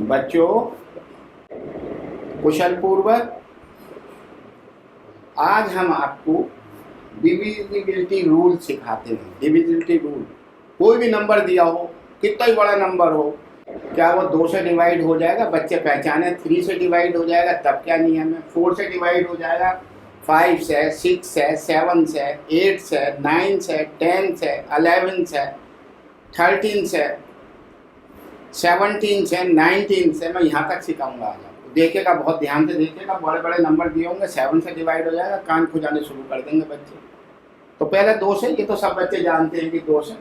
बच्चों कुशल पूर्वक आज हम आपको डिविजिबिलिटी रूल सिखाते हैं। डिविजिबिलिटी रूल, कोई भी नंबर दिया हो, कितना ही बड़ा नंबर हो, क्या वो 2 से डिवाइड हो जाएगा? बच्चे पहचाने 3 से डिवाइड हो जाएगा, तब क्या नियम है? 4 से डिवाइड हो जाएगा, 5 से, 6 से, 7 से, 8 से, 9 से, 10 से, 11 से, 13 से, 17 से, 19 से, मैं यहाँ तक सिखाऊंगा आज आपको। देखिएगा, बहुत ध्यान से देखिएगा, बड़े बड़े नंबर दिए होंगे, 7 से डिवाइड हो जाएगा, कान खुजाने शुरू कर देंगे बच्चे। तो पहले 2 से, ये तो सब बच्चे जानते हैं कि 2 से,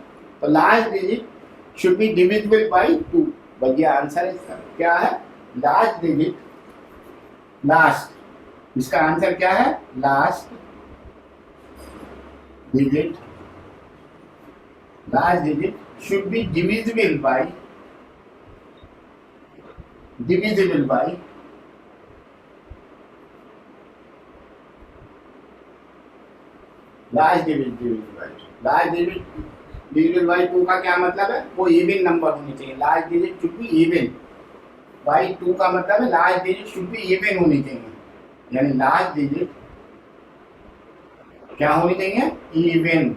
तो last digit should be divisible by 2। भैया आंसर इसका क्या है? लास्ट डिजिट, लास्ट, इसका आंसर क्या है? Last digit, last digit should be divisible by, divisible by large divisible by 2 का क्या मतलब है? वो इवन नंबर होनी चाहिए। Large digit should be even by 2 का मतलब है large digit should be even होनी चाहिए, यानी लार्ज डिजिट क्या होनी चाहिए? इवन।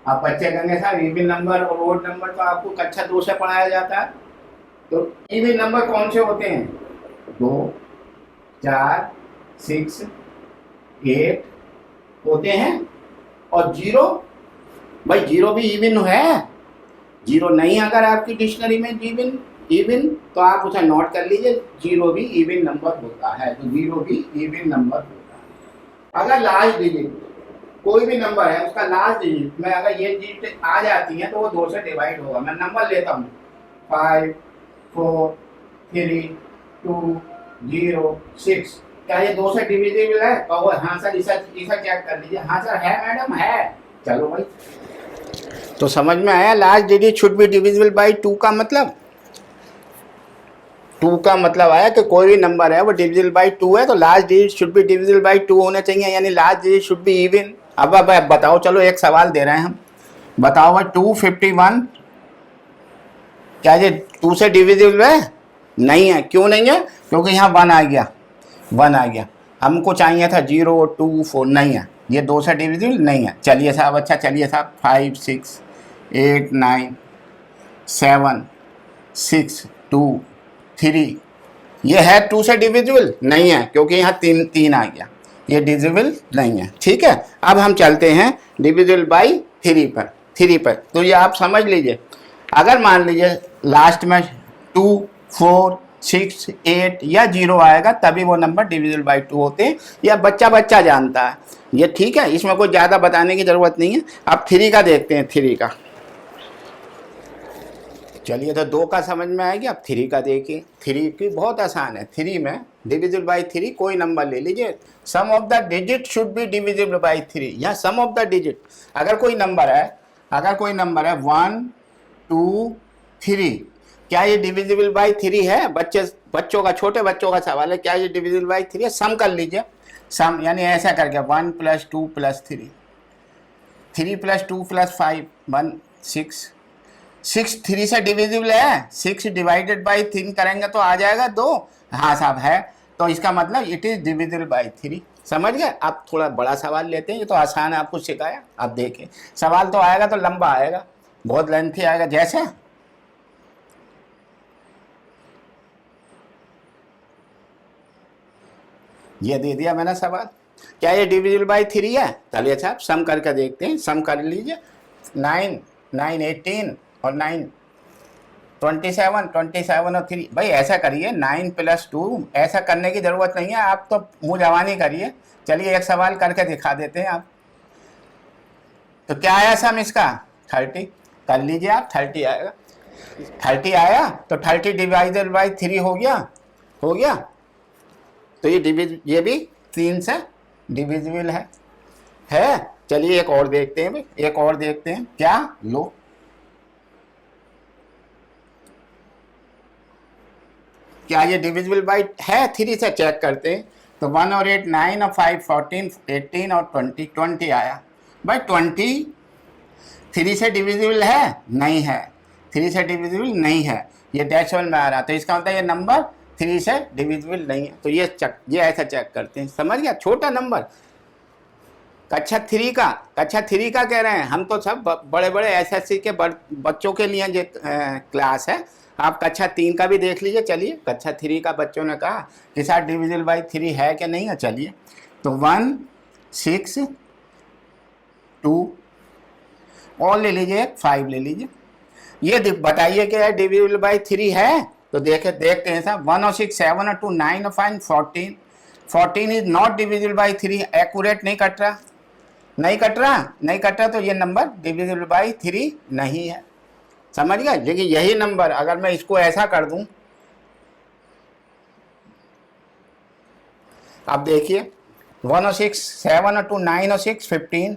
आप बच्चे कहेंगे सर इवन नंबर और ओड नंबर तो आपको कक्षा 2 से पढ़ाया जाता है, तो इवन नंबर कौन से होते हैं? 2, 4, 6, 8 होते हैं, और 0, भाई 0 भी इवन है। 0 नहीं अगर आपकी डिक्शनरी में इवन तो आप उसे नोट कर लीजिए, 0 भी इवन नंबर होता है, तो 0 भी इवन नंबर होता है। अगर लास्ट डिजिट कोई भी नंबर है, उसका लास्ट डिजिट में अगर ये डिजिट आ जाती है तो वो 2 से डिवाइड होगा। मैं नंबर लेता हूँ 5, 4, 3, 2, 0, 6, क्या ये 2 से डिविजिबल है? तो हाँ सर, इसे चेक कर लीजिए। हाँ सर है मैडम, है। चलो भाई, तो समझ में आया? Last digit should be divisible by 2 का मतलब, 2 का मतलब आया कि कोई भी नंबर है वो डिविजिबल बाई 2 है, तो last digit should be divisible by 2 होने चाहिए, यानी last digit should be even. अब बताओ, चलो एक सवाल दे रहे हैं हम, बताओ भाई 251 क्या ये 2 से डिविजिबल है? नहीं है। क्यों नहीं है? क्योंकि यहाँ 1 आ गया, 1 आ गया। हमको चाहिए था 0, 2, 4, नहीं है, ये 2 से डिविजिबल नहीं है। चलिए साहब, अच्छा चलिए साहब, 5, 6, 8, 9, 7, 6, 2, 3, ये है 2 से डिविजिबल? नहीं है, क्योंकि यहाँ 3 आ गया, ये डिविजिबल नहीं है। ठीक है, अब हम चलते हैं डिविजिबल बाई 3 पर। 3 पर तो ये आप समझ लीजिए, अगर मान लीजिए लास्ट में 2, 4, 6, 8 या 0 आएगा, तभी वो नंबर डिविजिबल बाई 2 होते हैं। यह बच्चा जानता है ये, ठीक है, इसमें कोई ज़्यादा बताने की ज़रूरत नहीं है। अब 3 का देखते हैं, 3 का। चलिए, तो 2 का समझ में आएगी, अब 3 का देखिए। 3 की बहुत आसान है। 3 में डिविजिबल बाई 3 कोई नंबर ले लीजिए, sum of the digit should be divisible by 3। यहाँ सम ऑफ द डिजिट, अगर कोई नंबर है 1, 2, 3, क्या ये डिविजिबल बाई 3 है? बच्चों का, छोटे बच्चों का सवाल है, क्या ये डिविजिबल बाई 3 है? सम कर लीजिए, सम यानी ऐसा करके 1 + 2 + 3, 3 + 2 + 5, 1, 6, 6 3 से डिविजिबल है। 6 डिवाइडेड बाई 3 करेंगे तो आ जाएगा 2। हाँ साहब है, तो इसका मतलब इट इज डिविजिबल बाई 3। समझ गए? आप थोड़ा बड़ा सवाल लेते हैं, ये तो आसान है, आपको सिखाया। आप देखिए, सवाल तो आएगा तो लंबा आएगा, बहुत लेंथी आएगा। जैसे ये दे दिया मैंने सवाल, क्या ये डिविजिबल बाई 3 है? चलिए अच्छा, आप सम करके देखते हैं, सम कर लीजिए। 9, 9, 18 और 9, 27, 27 और 3। भाई ऐसा करिए, 9 + 2, ऐसा करने की ज़रूरत नहीं है, आप तो मुँह जवानी करिए। चलिए एक सवाल करके दिखा देते हैं आप। तो क्या आया सम इसका? 30। कर लीजिए आप, 30 आएगा। 30 आया तो 30 डिवाइडेड बाई 3 हो गया। तो ये भी 3 से डिविजिबल है। चलिए एक और देखते हैं भाई, एक और देखते हैं। क्या? लो, क्या ये डिविजिबल बाई है? 3 से चेक करते हैं। तो 1 और 8 9 और 5 14 18 और 20 आया। भाई 20 3 से डिविजिबल है? नहीं है, 3 से डिविजिबल नहीं है। ये डेसिमल में आ रहा, तो इसका मतलब ये नंबर 3 से डिविजिबल नहीं है। तो ये ऐसा चेक करते हैं, समझ गया। छोटा नंबर कक्षा थ्री का कह रहे हैं हम, तो सब बड़े बड़े एसएससी के बच्चों के लिए जो क्लास है। आप कक्षा 3 का भी देख लीजिए। चलिए कक्षा 3 का बच्चों ने कहा कि सर डिविजिबल बाई 3 है कि नहीं है। चलिए तो 1 6 2 और ले लीजिए 5 ले लीजिए। ये बताइए कि डिविजिबल बाई 3 है। तो देखते हैं सर 1 और 6 7 और 2 9 और 5 14। 14 is not divisible by 3, accurate नहीं कट रहा तो ये नंबर डिविजिबल बाई 3 नहीं है, समझ गए। लेकिन यही नंबर अगर मैं इसको ऐसा कर दूं, अब देखिए 1 और 6 7 और 2 9 और 6 15,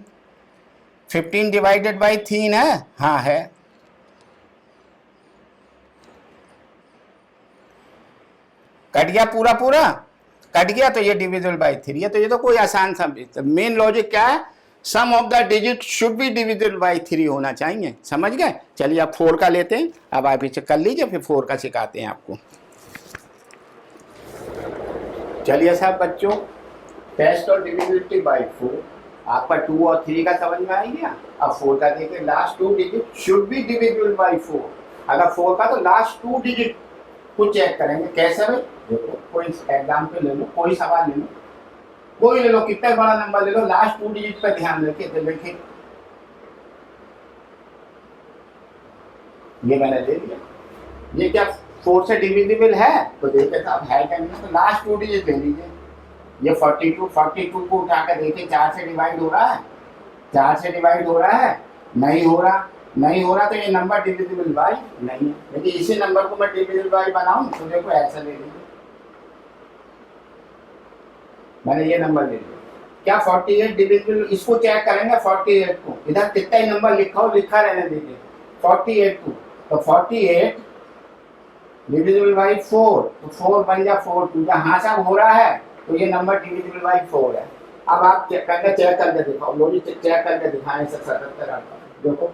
15 डिवाइडेड बाई 3 है, हाँ है। कट गया पूरा कट गया, तो ये डिविजिबल बाई 3 है। तो ये तो कोई आसान सा, मेन लॉजिक क्या है, sum of the digit should be divisible by 3 होना चाहिए, समझ गए। चलिए अब 4 का लेते हैं। अब आप इसे कर लीजिए, फिर 4 का सिखाते हैं आपको। चलिए साहब बच्चों, टेस्ट और डिविजिबिलिटी बाई 4, आपका 2 और 3 का समझ में आ गया। अब 4 का देखिए, last 2 digit should be divisible by 4। अगर 4 का तो लास्ट 2 डिजिट को चेक करेंगे। कैसे भाई, देखो कोई एग्जाम्पल ले लो, कोई सवाल ले लो, कोई ले लो, कितना बड़ा नंबर ले लो, लास्ट 2 डिजिट पर ध्यान रखिए। तो देखिए ये मैंने ले लिया, ये क्या 4 से डिविजिबल है? तो देखिए साहब है क्या नहीं, तो लास्ट 2 डिजिट ले लीजिए। ये 42 को उठाकर देखिए 4 से डिवाइड हो रहा है, 4 से डिवाइड हो रहा है, नहीं हो रहा तो ये नंबर डिविजिबल बाई नहीं है। लेकिन इसी नंबर को मैं डिविजिबल बाई बनाऊं तो देखो ऐसा ले लीजिए, मैंने ये नंबर ले लिया। क्या 48 डिविजिबल, इसको चेक करेंगे 48 को, इधर कितना ही नंबर लिखा रहने दीजिए 48 को। तो 48 डिविजिबल बाई 4, तो 4 बन जा 4 2, हाँ साहब हो रहा है, तो ये नंबर डिविजिबल बाई 4 है। अब आप चेक करके दिखाओ, लॉजिक चेक करके दिखाएं। 77 आता है, देखो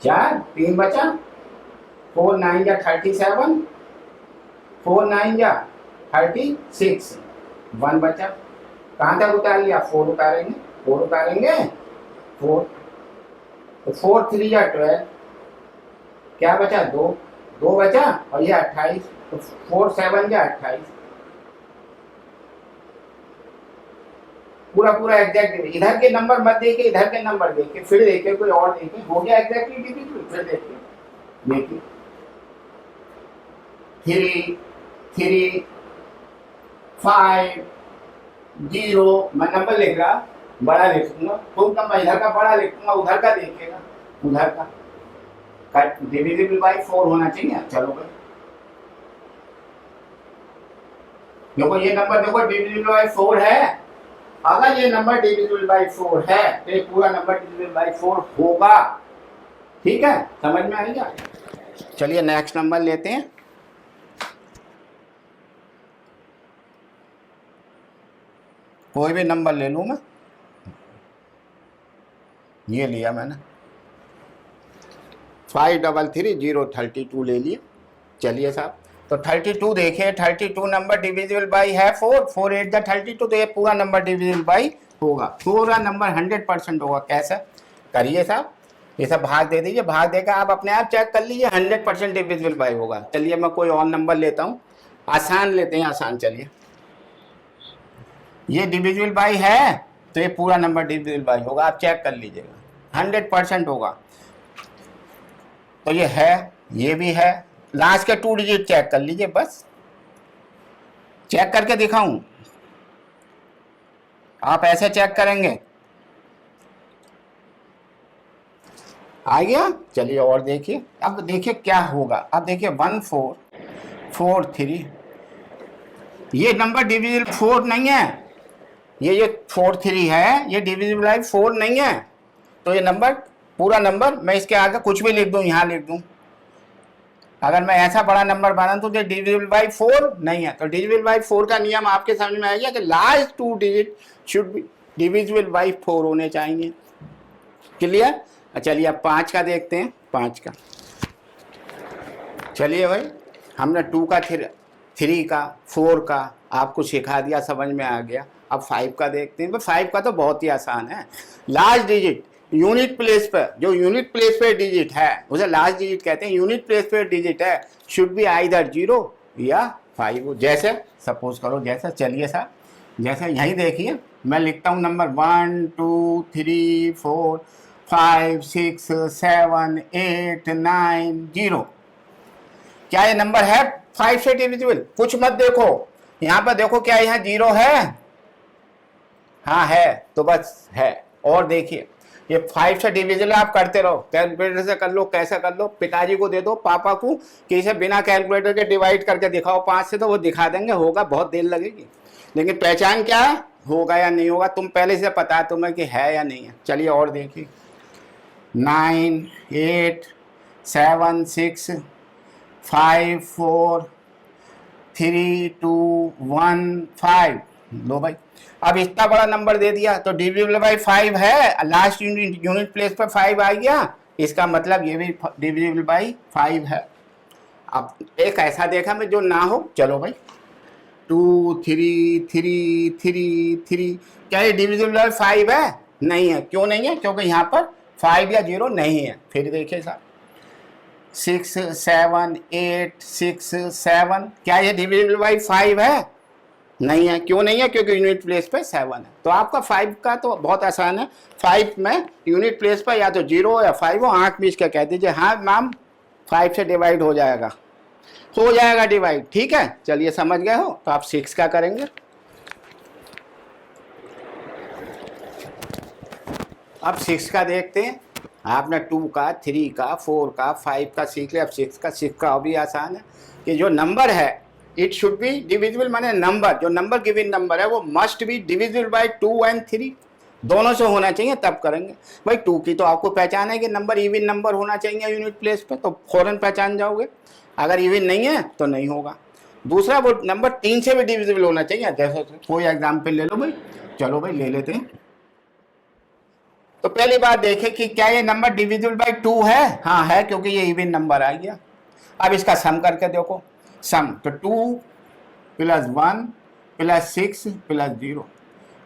चार 3 बचा, 4 9 जा 37, 4 9 जा 36, 1 बचा। कहाँ तक उतार लिया? 4 उतारेंगे 4, तो 4 3 जा 12, क्या बचा? 2 बचा, और ये 28, तो 4 7 जा 28, पूरा एग्जैक्ट। इधर के नंबर मत देखिए, इधर के नंबर देखिए, फिर देखिए कोई और देखिए, हो गया एग्जैक्टली डिविजिबल। फिर देखिए 3 5 0, मैं नंबर लिख रहा, बड़ा लिखूंगा, खूब नंबर इधर का बड़ा लिखूंगा, उधर का देखिएगा, उधर का डिविजिबल बाई 4 होना चाहिए। चलो भाई देखो ये नंबर, देखो डिविजिबल बाई 4 है। अगर ये नंबर डिविजिबल बाई 4 है तो ये पूरा नंबर डिविजिबल बाई 4 होगा, ठीक है, समझ में आएगा। चलिए नेक्स्ट नंबर लेते हैं। कोई भी नंबर ले लूं मैं, ये लिया मैंने 533032 ले लिया। चलिए साहब, तो 32 देखिए, 32 नंबर डिविजिबल बाई है 4, 4 8 जा 32, तो ये पूरा नंबर डिविजिबल बाई होगा, पूरा नंबर 100% होगा। कैसे करिए साहब, ये सब भाग दे दीजिए, भाग देकर आप अपने आप चेक कर लीजिए, 100% डिविजिबल बाई होगा। चलिए मैं कोई और नंबर लेता हूँ, आसान लेते हैं, आसान। चलिए ये डिविजिबल बाई है, तो ये पूरा नंबर डिविजिबल बाई होगा, आप चेक कर लीजिएगा, 100% होगा। तो ये है, ये भी है, लास्ट के 2 डिजिट चेक कर लीजिए, बस चेक करके दिखाऊं, आप ऐसे चेक करेंगे, आ गया। चलिए और देखिए, अब देखिए क्या होगा। अब देखिए 1 4 4 3, ये नंबर डिविजिबल 4 नहीं है, ये 4 3 है, ये डिविजिबल बाई 4 नहीं है। तो ये नंबर, पूरा नंबर, मैं इसके आगे कुछ भी लिख दूं, यहाँ लिख दूं, अगर मैं ऐसा बड़ा नंबर बना तो ये डिविजिबल बाई 4 नहीं है। तो डिविजिबल बाई 4 का नियम आपके समझ में आ गया कि last 2 digit should be divisible by 4 होने चाहिए। क्लियर। चलिए अब 5 का देखते हैं, 5 का। चलिए भाई, हमने 2 का 3 का 4 का आपको सिखा दिया, समझ में आ गया। अब 5 का देखते हैं। 5 का तो बहुत ही आसान है। लास्ट डिजिट यूनिट प्लेस पर, जो यूनिट प्लेस पे डिजिट है उसे लास्ट डिजिट कहते हैं। यूनिट प्लेस पे डिजिट है शुड बी आइदर 0 या 5। जैसे सपोज करो, जैसे चलिए सर, जैसे यहीं देखिए मैं लिखता हूँ नंबर 1 2 3 4 5 6 7 8 9 0। क्या ये नंबर है 5 से डिविजिबल? कुछ मत देखो, यहां पर देखो क्या यहाँ 0 है? हाँ है, तो बस है। और देखिए ये 5 से डिविजिबल आप करते रहो, कैलकुलेटर से कर लो, कैसे कर लो, पिताजी को दे दो, पापा को, कि इसे बिना कैलकुलेटर के डिवाइड करके दिखाओ 5 से, तो वो दिखा देंगे। होगा, बहुत देर लगेगी, लेकिन पहचान क्या है, होगा या नहीं होगा तुम पहले से पता है तुम्हें कि है या नहीं है। चलिए और देखिए 9 8 7 6 5 4 3 2 1 5। लो भाई, अब इतना बड़ा नंबर दे दिया तो डिविजिबल बाई 5 है। लास्ट यूनिट प्लेस पर 5 आ गया, इसका मतलब ये भी डिविजिबल बाई 5 है। अब एक ऐसा देखा मैं जो ना हो। चलो भाई 2 3 3 3 3, क्या ये डिविजिबल बाई 5 है? नहीं है। क्यों नहीं है? क्योंकि यहाँ पर 5 या 0 नहीं है। फिर देखिए साहब 6 7 8 6 7, क्या ये डिविजिबल बाई 5 है? नहीं है। क्यों नहीं है? क्योंकि यूनिट प्लेस पे 7 है। तो आपका 5 का तो बहुत आसान है। 5 में यूनिट प्लेस पर या तो 0 या 5 हो, आंख बीच के कह दीजिए हाँ मैम 5 से डिवाइड हो जाएगा, हो जाएगा डिवाइड। ठीक है, चलिए समझ गए हो। तो आप 6 का करेंगे। अब 6 का देखते हैं। आपने 2 का 3 का 4 का 5 का सीख लिया, अब 6 का अभी आसान है कि जो नंबर है इट शुड बी डिविजिबल, माने नंबर, जो नंबर गिवन नंबर है वो must be divisible by 2 and 3, दोनों से होना चाहिए, तब करेंगे। भाई 2 की तो आपको पहचान है कि नंबर इवन नंबर होना चाहिए यूनिट प्लेस पे, तो फौरन पहचान जाओगे। अगर इवन नहीं है तो नहीं होगा। दूसरा वो नंबर 3 से भी डिविजिबल होना चाहिए। जैसे कोई एग्जाम्पल ले लो भाई, चलो भाई ले लेते हैं। तो पहली बात देखें कि क्या ये नंबर डिविजिबल बाय 2 है? हाँ है, क्योंकि ये इवन नंबर आ गया। अब इसका सम करके देखो, सम तो 2 प्लस 1 प्लस 6 प्लस 0,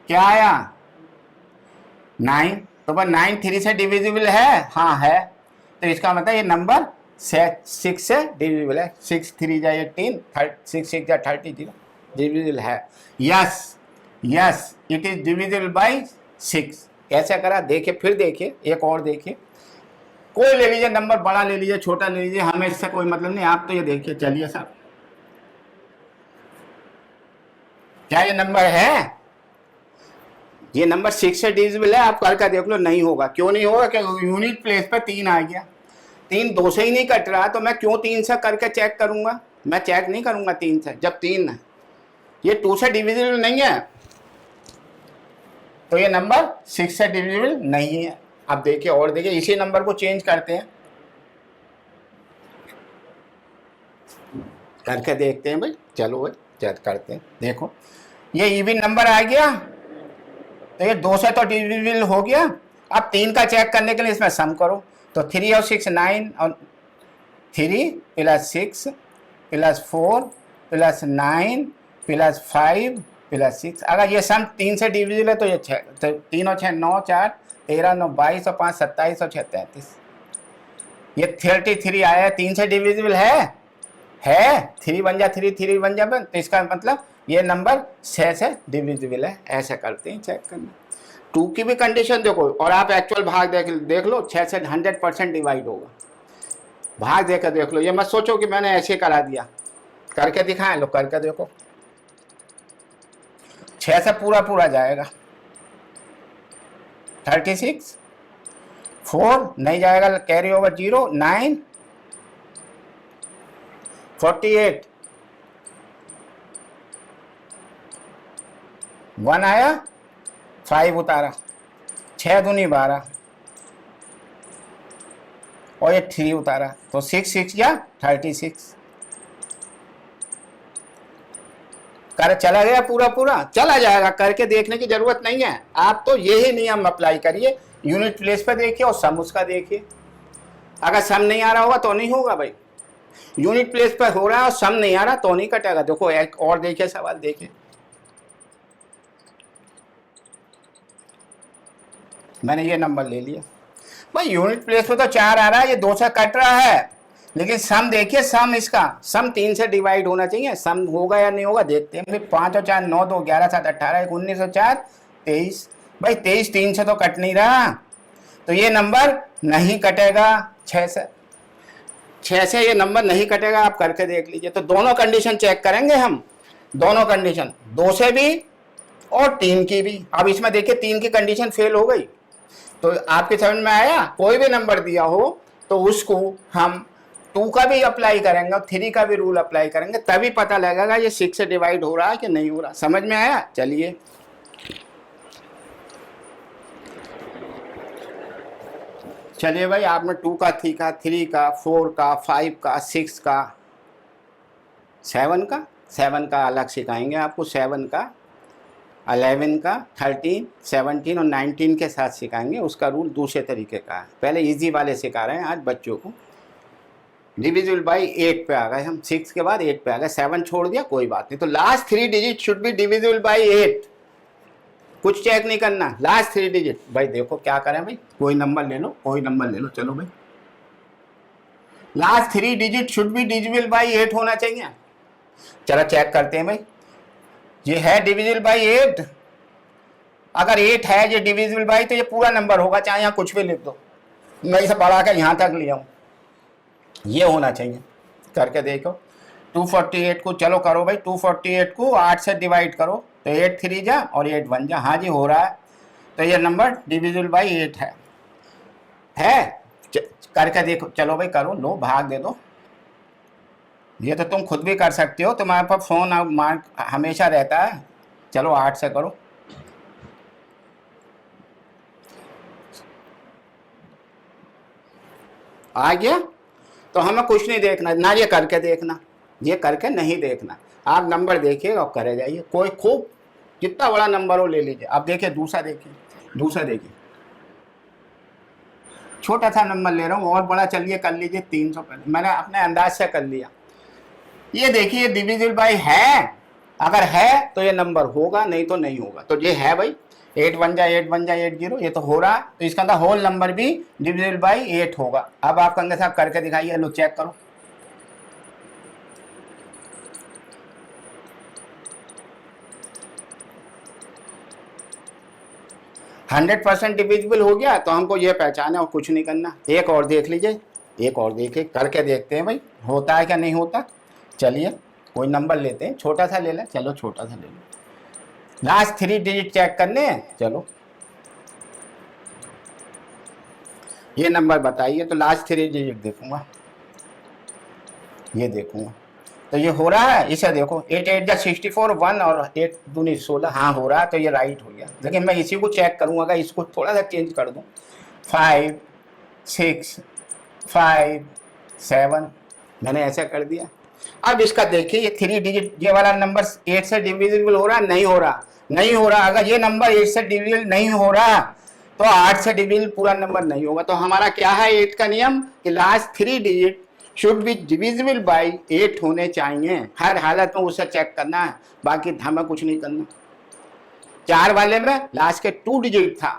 क्या आया 9। तो बस 9 3 से डिविजिबल है? हाँ है। तो इसका मतलब ये नंबर 6 से डिविजिबल है। 6 3 जा 18, 6 6 जा 30, डिविजिबल है। Yes yes, it is divisible by 6। कैसे करा देखिए, फिर देखिए, एक और देखिए। कोई ले लीजिए नंबर, बड़ा ले लीजिए, छोटा ले लीजिए, हमें इससे कोई मतलब नहीं। आप तो ये देखिए, चलिए साहब क्या ये नंबर है? ये नंबर 6 से डिविजिबल है। आप करके देख लो, नहीं होगा। क्यों नहीं होगा? क्योंकि यूनिट प्लेस पे 3 आ गया। 3 2 से ही नहीं कट रहा, तो मैं क्यों 3 से करके चेक करूंगा? मैं चेक नहीं करूंगा 3 से, जब 3 है। ये 2 से डिविजिबल नहीं है, तो ये नंबर 6 से डिविजिबल नहीं है। अब देखिए और देखिए, इसी नंबर को चेंज करते हैं, करके देखते हैं भाई। चलो भाई चेक करते हैं। देखो ये इवन नंबर आ गया, तो ये 2 से तो डिविजिबल हो गया। अब 3 का चेक करने के लिए इसमें सम करो, तो 3 और 6 9, और 3 plus 6 plus 4 plus 9 plus 5 plus 6। अगर ये सम 3 से डिविजिबल है तो ये 6, तो 3 और 6 9 4 13 9 22 और 5 27 और 6 33, ये 33 आया। 3 से डिविजिबल है 3 बन जा 3 3 बन जा, तो इसका मतलब ये नंबर 6 से डिविजिबल है। ऐसा करते हैं चेक करना। 2 की भी कंडीशन देखो, और आप एक्चुअल भाग देख लो, 6 से 100% डिवाइड होगा। भाग देकर देख लो, ये मत सोचो कि मैंने ऐसे करा दिया, करके दिखाएं लो, करके देखो। 6 से पूरा पूरा जाएगा, 36 4 नहीं जाएगा, कैरी ओवर 0 9 48 1 आया, 5 उतारा, 6 दूनी 12 और ये 3 उतारा, तो 6 6 या 36। कर चला गया पूरा पूरा, चला जाएगा, करके देखने की जरूरत नहीं है। आप तो यही नियम अप्लाई करिए यूनिट प्लेस पे देखिए और सम उसका देखिए। अगर सम नहीं आ रहा होगा तो नहीं होगा भाई, यूनिट प्लेस पर हो रहा है और सम नहीं आ रहा तो नहीं कटेगा। देखो एक और देखिए सवाल देखिए, मैंने ये नंबर ले लिया भाई, यूनिट प्लेस पे तो 4 आ रहा है, ये 2 से कट रहा है, लेकिन सम देखिए, सम इसका सम 3 से डिवाइड होना चाहिए। सम होगा या नहीं होगा देखते हैं। 5 और 4 9, 2 11 7 18 19 और 4 23। भाई 23 3 से तो कट नहीं रहा, तो ये नंबर नहीं कटेगा 6 से। 6 से ये नंबर नहीं कटेगा, आप करके देख लीजिए। तो दोनों कंडीशन चेक करेंगे हम, दोनों कंडीशन, 2 से भी और 3 की भी। अब इसमें देखिए 3 की कंडीशन फेल हो गई, तो आपके समझ में आया, कोई भी नंबर दिया हो तो उसको हम 2 का भी अप्लाई करेंगे और 3 का भी रूल अप्लाई करेंगे, तभी पता लगेगा ये 6 से डिवाइड हो रहा है कि नहीं हो रहा। समझ में आया? चलिए चलिए भाई, आपने 2 का, 3 का 4 का 5 का 6 का 7 का अलग सिखाएंगे आपको, 7 का 11 का 13 17 और 19 के साथ सिखाएंगे। उसका रूल दूसरे तरीके का है, पहले इजी वाले सिखा रहे हैं आज बच्चों को। डिविजिबल बाई 8 पे आ गए हम, 6 के बाद 8 पे आ गए, 7 छोड़ दिया कोई बात नहीं। तो last 3 digit should be divisible by 8, कुछ चेक नहीं करना, लास्ट 3 डिजिट। भाई देखो क्या करें भाई, कोई नंबर ले लो, कोई नंबर ले लो, चलो भाई last 3 digit should be divisible by 8 होना चाहिए। चलो चेक करते हैं भाई, ये है डिविजिबल बाई 8, अगर 8 है ये डिविजिबल बाई, तो ये पूरा नंबर होगा, चाहे यहाँ कुछ भी लिख दो, मैं इसे बढ़ा के यहाँ तक लिया हूँ, ये होना चाहिए। करके देखो 248 को, चलो करो भाई, 248 को 8 से डिवाइड करो तो 8 3 जा और 8 1 जा, हाँ जी हो रहा है। तो ये नंबर डिविजिबल बाई 8 है? करके देखो, चलो भाई करो, लो भाग दे दो। ये तो तुम खुद भी कर सकते हो, तुम्हारे पास फोन मार्क हमेशा रहता है। चलो 8 से करो, आ गया? तो हमें कुछ नहीं देखना ना, ये करके देखना, ये करके नहीं देखना, आप नंबर देखिए और करे जाइए। कोई खूब जितना बड़ा नंबर हो ले लीजिए। अब देखिए दूसरा, देखिए दूसरा, देखिए छोटा सा नंबर ले रहा हूँ, और बड़ा चलिए कर लीजिए, 300 मैंने अपने अंदाज से कर लिया। ये देखिए डिविजिबल बाई है, अगर है तो ये नंबर होगा, नहीं तो नहीं होगा। तो ये है भाई, 8 1 जा 8 1 जा 8 0, ये तो हो रहा है, तो इसका अंदर होल नंबर भी डिविजिबल बाई 8 होगा। अब आप कंगे साहब करके दिखाइए, लो चेक करो। हंड्रेड % डिविजिबल हो गया, तो हमको ये पहचाना और कुछ नहीं करना। एक और देख लीजिए, एक और देखिए, करके देखते हैं भाई होता है क्या नहीं होता। चलिए कोई नंबर लेते हैं, छोटा सा ले लें, चलो छोटा सा ले लें, लास्ट 3 डिजिट चेक करने हैं। चलो ये नंबर बताइए, तो लास्ट 3 डिजिट देखूंगा, ये देखूंगा, तो ये हो रहा है, इसे देखो 8 8 जा 64, 1 और 8 दूनी 16, हाँ हो रहा है, तो ये राइट हो गया। लेकिन मैं इसी को चेक करूंगा, इसको थोड़ा सा चेंज कर दूं, 5 6 5 7, मैंने ऐसा कर दिया। अब इसका देखिए, ये 3 डिजिट, ये वाला नंबर 8 से डिविजिबल हो रहा, नहीं हो रहा, नहीं हो रहा। अगर ये नंबर 8 से डिविजिबल नहीं हो रहा तो 8 से डिविजिबल पूरा नंबर नहीं होगा। तो हमारा क्या है 8 का नियम, कि last 3 digit should be divisible by 8 होने चाहिए, हर हालत में उसे चेक करना है, बाकी हमें कुछ नहीं करना। 4 वाले में लास्ट के 2 डिजिट था,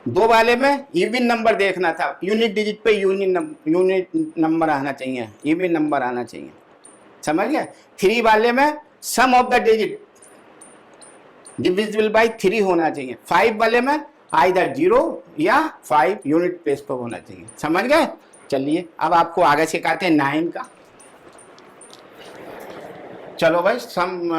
2 वाले में इवन नंबर देखना था, यूनिट डिजिट पे यूनिट नंबर आना चाहिए, इवन नंबर आना चाहिए, समझ गए। 3 वाले में sum of the digit divisible by 3 होना चाहिए। 5 वाले में आइदर 0 या 5 यूनिट प्लेस पर होना चाहिए, समझ गए। चलिए अब आपको आगे सिखाते हैं 9 का। चलो भाई सम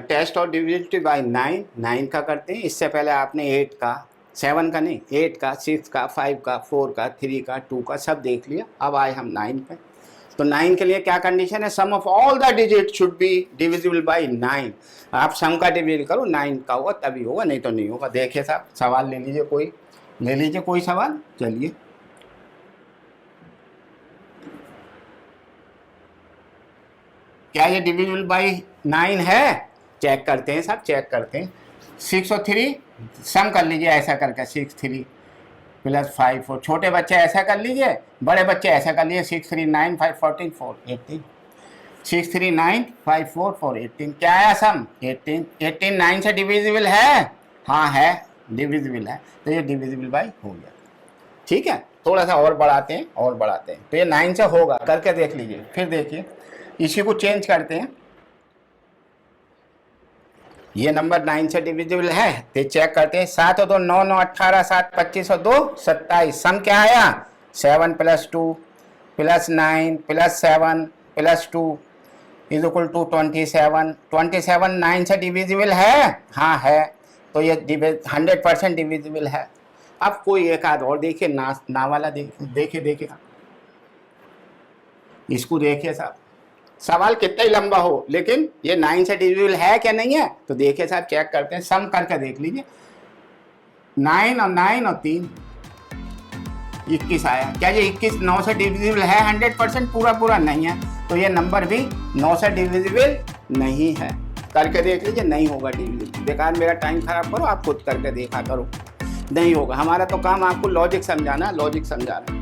टेस्ट और डिविजिबिलिटी बाई 9 का करते हैं। इससे पहले आपने 8 का, 7 का नहीं, 8 का, 6 का, 5 का, 4 का, 3 का, 2 का सब देख लिया। अब आए हम 9 पे। तो 9 के लिए क्या कंडीशन है, sum of all the digit should be divisible by 9। आप सम का डिविजिबल करो, 9 का होगा तभी होगा, नहीं तो नहीं होगा। देखिए साहब सवाल ले लीजिए, कोई ले लीजिए कोई सवाल। चलिए क्या ये डिविजिबल बाई 9 है, चेक करते हैं साहब, चेक करते हैं। 6 और 3 सम कर लीजिए ऐसा करके, 6 3 प्लस 5 4, छोटे बच्चे ऐसा कर लीजिए, बड़े बच्चे ऐसा कर लीजिए, 6 3 9 5 14 4 18, 6 3 9 5 4 4 18, क्या आया सम 18, 18 9 से डिविजिबल है, हाँ है डिविजिबल है, तो ये डिविजिबल बाई हो गया। ठीक है, थोड़ा सा और बढ़ाते हैं और बढ़ाते हैं, तो ये 9 से होगा, करके देख लीजिए। फिर देखिए इसी को चेंज करते हैं, ये नंबर 9 से डिविजिबल है तो चेक करते हैं। 7 और 2 9 9 18, 7 25 और 2 27, सम क्या आया 7 + 2 + 9 + 7 + 2 इज इक्वल टू 27। 27 9 से डिविजिबल है, हाँ है, तो ये 100% डिविजिबल है। अब कोई एक आध और देखिए, ना वाला देखिए इसको देखिए साहब, सवाल कितना ही लंबा हो लेकिन ये 9 से डिविजिबल है क्या नहीं है, तो देखिए साहब चेक करते हैं, सम करके देख लीजिए। 9 और 9 और 3 21 आया, क्या ये 21 9 से डिविजिबल है 100%? पूरा नहीं है, तो ये नंबर भी 9 से डिविजिबल नहीं है। करके देख लीजिए, नहीं होगा डिविजिबल। बेकार मेरा टाइम खराब करो, आप खुद करके देखा करो, नहीं होगा। हमारा तो काम आपको लॉजिक समझाना, लॉजिक समझाना।